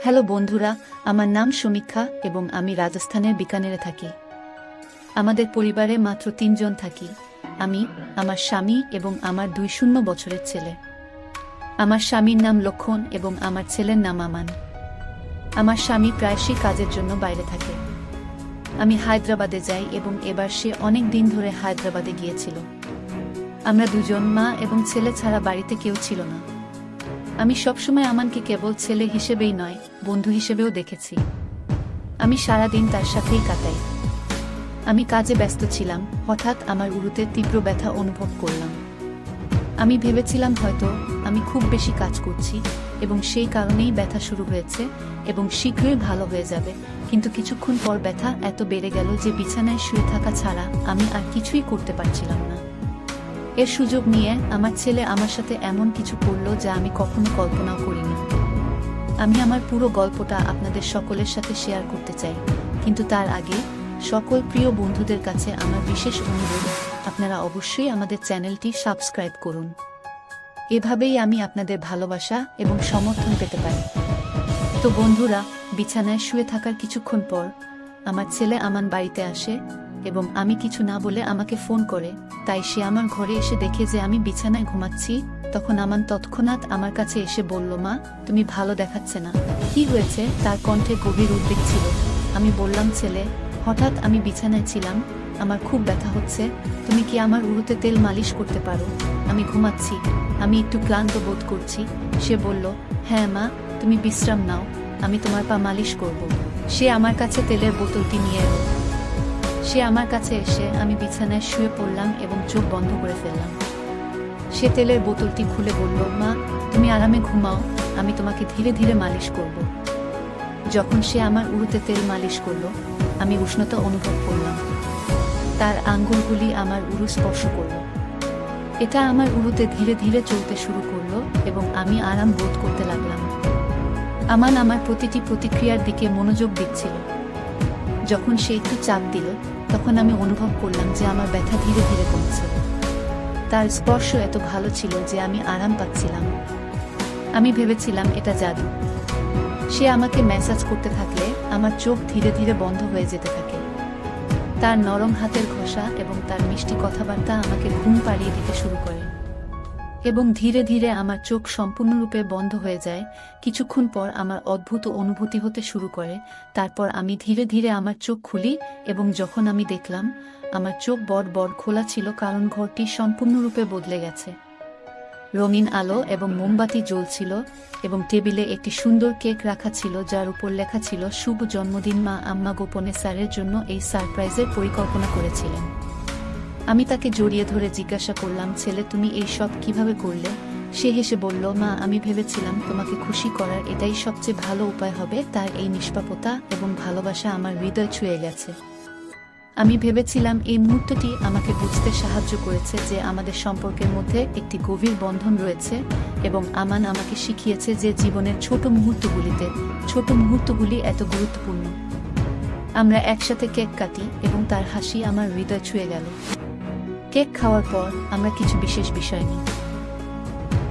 Hello বন্ধুরা, আমার নাম সমীক্ষা এবং আমি রাজস্থানের বিকানেরে থাকি। আমাদের পরিবারে মাত্র ৩ জন থাকি, আমি, আমার স্বামী এবং আমার ২ বছরের ছেলে। আমার স্বামীর নাম লক্ষণ এবং আমার ছেলের নাম আমান। আমার স্বামী প্রায়শই কাজের জন্য বাইরে থাকে। আমি হায়দ্রাবাদে যাই এবং এবার সে অনেক দিন ধরে হায়দ্রাবাদে গিয়েছিল। আমরা দুজন, মা এবং ছেলে ছাড়া বাড়িতে কেউ ছিল না। আমি সবসময় আমানকে কেবল ছেলে হিসেবেই নয়, বন্ধু হিসেবেও দেখেছি। আমি সারাদিন তার সাথেই কাটাই। আমি কাজে ব্যস্ত ছিলাম, হঠাৎ আমার উরুতে তীব্র ব্যথা অনুভব করলাম। আমি ভেবেছিলাম হয়তো আমি খুব বেশি কাজ করছি এবং সেই কারণেই ব্যথা শুরু হয়েছে এবং শীঘ্রই ভালো হয়ে যাবে, কিন্তু কিছুক্ষণ পর ব্যথা এত বেড়ে গেল যে বিছানায় শুয়ে থাকা ছাড়া আমি আর কিছুই করতে পারছিলাম না। এর সুযোগ নিয়ে আমার ছেলে আমার সাথে এমন কিছু করল যা আমি কখনো কল্পনাও করিনি। আমি আমার পুরো গল্পটা আপনাদের সকলের সাথে শেয়ার করতে চাই, কিন্তু তার আগে সকল প্রিয় বন্ধুদের কাছে আমার বিশেষ অনুরোধ, আপনারা অবশ্যই আমাদের চ্যানেলটি সাবস্ক্রাইব করুন। এভাবেই আমি আপনাদের ভালোবাসা এবং সমর্থন পেতে পারি। তো বন্ধুরা, বিছানায় শুয়ে থাকার কিছুক্ষণ পর আমার ছেলে আমান বাড়িতে আসে এবং আমি কিছু না বলে আমাকে ফোন করে। তাই সে আমার ঘরে এসে দেখে যে আমি বিছানায় ঘুমাচ্ছি। তখন আমান তৎক্ষণাৎ আমার কাছে এসে বলল, মা, তুমি ভালো দেখাচ্ছে না, কি হয়েছে? তার কণ্ঠে গভীর উদ্বেগ ছিল। আমি বললাম, ছেলে, হঠাৎ আমি বিছানায় ছিলাম, আমার খুব ব্যথা হচ্ছে, তুমি কি আমার উরুতে তেল মালিশ করতে পারো? আমি ঘুমাচ্ছি, আমি একটু ক্লান্ত বোধ করছি। সে বলল, হ্যাঁ মা, তুমি বিশ্রাম নাও, আমি তোমার পা মালিশ করব। সে আমার কাছে তেলের বোতলটি নিয়ে এলো। সে আমার কাছে এসে আমি বিছানায় শুয়ে পড়লাম এবং চোখ বন্ধ করে ফেললাম। সে তেলের বোতলটি খুলে বলল, মা, তুমি আরামে ঘুমাও, আমি তোমাকে ধীরে ধীরে মালিশ করব। যখন সে আমার উরুতে তেল মালিশ করল, আমি উষ্ণতা অনুভব করলাম। তার আঙ্গুলগুলি আমার উরু স্পর্শ করল। এটা আমার উরুতে ধীরে ধীরে চলতে শুরু করলো এবং আমি আরাম বোধ করতে লাগলাম। আমান আমার প্রতিটি প্রতিক্রিয়ার দিকে মনোযোগ দিচ্ছিল। যখন সে একটু চাপ দিল, তখন আমি অনুভব করলাম যে আমার ব্যথা ধীরে ধীরে কমছে। তার স্পর্শ এত ভালো ছিল যে আমি আরাম পাচ্ছিলাম। আমি ভেবেছিলাম এটা জাদু। সে আমাকে ম্যাসাজ করতে থাকলে আমার চোখ ধীরে ধীরে বন্ধ হয়ে যেতে থাকে। তার নরম হাতের ঘষা এবং তার মিষ্টি কথাবার্তা আমাকে ঘুম পাড়িয়ে দিতে শুরু করে এবং ধীরে ধীরে আমার চোখ সম্পূর্ণরূপে বন্ধ হয়ে যায়। কিছুক্ষণ পর আমার অদ্ভুত অনুভূতি হতে শুরু করে। তারপর আমি ধীরে ধীরে আমার চোখ খুলি এবং যখন আমি দেখলাম আমার চোখ বড় বড় খোলা ছিল, কারণ ঘরটি সম্পূর্ণরূপে বদলে গেছে। রঙিন আলো এবং মোমবাতি জ্বলছিল এবং টেবিলে একটি সুন্দর কেক রাখা ছিল, যার উপর লেখা ছিল, শুভ জন্মদিন মা। আম্মা গোপনে স্যারের জন্য এই সারপ্রাইজের পরিকল্পনা করেছিলেন। আমি তাকে জড়িয়ে ধরে জিজ্ঞাসা করলাম, ছেলে, তুমি এই সব কিভাবে করলে? সে হেসে বলল, মা, আমি ভেবেছিলাম তোমাকে খুশি করার এটাই সবচেয়ে ভালো উপায় হবে। তার এই নিষ্পাপতা এবং ভালোবাসা আমার হৃদয় ছুঁয়ে গেছে। আমি ভেবেছিলাম এই মুহূর্তটি আমাকে বুঝতে সাহায্য করেছে যে আমাদের সম্পর্কের মধ্যে একটি গভীর বন্ধন রয়েছে এবং আমান আমাকে শিখিয়েছে যে জীবনের ছোট মুহূর্তগুলি এত গুরুত্বপূর্ণ। আমরা একসাথে কেক কাটি এবং তার হাসি আমার হৃদয় ছুঁয়ে গেল। কেক খাওয়ার পর আমরা কিছু বিশেষ বিষয় নিই।